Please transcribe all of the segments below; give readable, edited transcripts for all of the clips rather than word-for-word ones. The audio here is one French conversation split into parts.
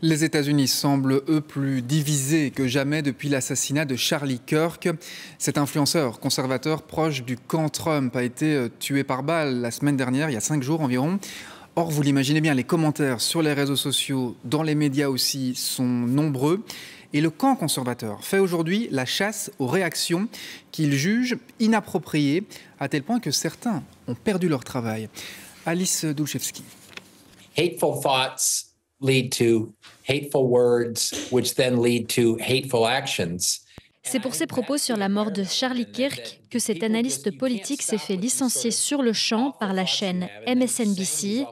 Les États-Unis semblent, eux, plus divisés que jamais depuis l'assassinat de Charlie Kirk. Cet influenceur conservateur proche du camp Trump a été tué par balle la semaine dernière, il y a 5 jours environ. Or, vous l'imaginez bien, les commentaires sur les réseaux sociaux, dans les médias aussi, sont nombreux. Et le camp conservateur fait aujourd'hui la chasse aux réactions qu'il juge inappropriées, à tel point que certains ont perdu leur travail. Alice Dulchevski. Hateful thoughts lead to hateful words, which then lead to hateful actions. C'est pour ses propos sur la mort de Charlie Kirk que cet analyste politique s'est fait licencier sur le champ par la chaîne MSNBC.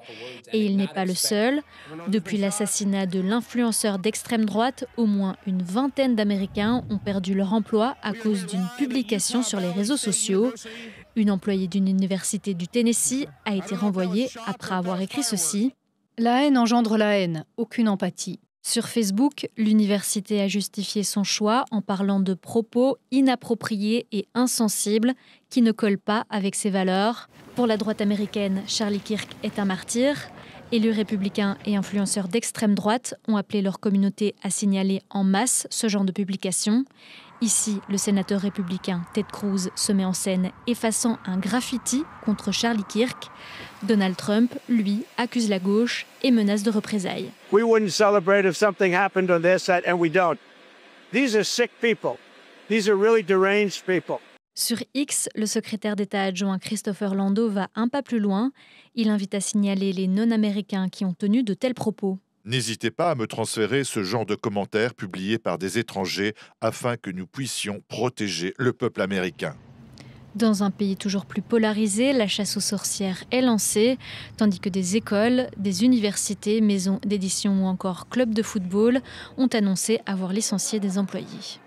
Et il n'est pas le seul. Depuis l'assassinat de l'influenceur d'extrême droite, au moins une vingtaine d'Américains ont perdu leur emploi à cause d'une publication sur les réseaux sociaux. Une employée d'une université du Tennessee a été renvoyée après avoir écrit ceci. La haine engendre la haine, aucune empathie. Sur Facebook, l'université a justifié son choix en parlant de propos inappropriés et insensibles qui ne collent pas avec ses valeurs. Pour la droite américaine, Charlie Kirk est un martyr. Élus républicains et influenceurs d'extrême droite ont appelé leur communauté à signaler en masse ce genre de publication. Ici, le sénateur républicain Ted Cruz se met en scène effaçant un graffiti contre Charlie Kirk. Donald Trump, lui, accuse la gauche et menace de représailles. We wouldn't celebrate if something happened on their side, and we don't. These are sick people. These are really deranged people. Sur X, le secrétaire d'État adjoint Christopher Landau va un pas plus loin. Il invite à signaler les non-américains qui ont tenu de tels propos. N'hésitez pas à me transférer ce genre de commentaires publiés par des étrangers afin que nous puissions protéger le peuple américain. Dans un pays toujours plus polarisé, la chasse aux sorcières est lancée, tandis que des écoles, des universités, maisons d'édition ou encore clubs de football ont annoncé avoir licencié des employés.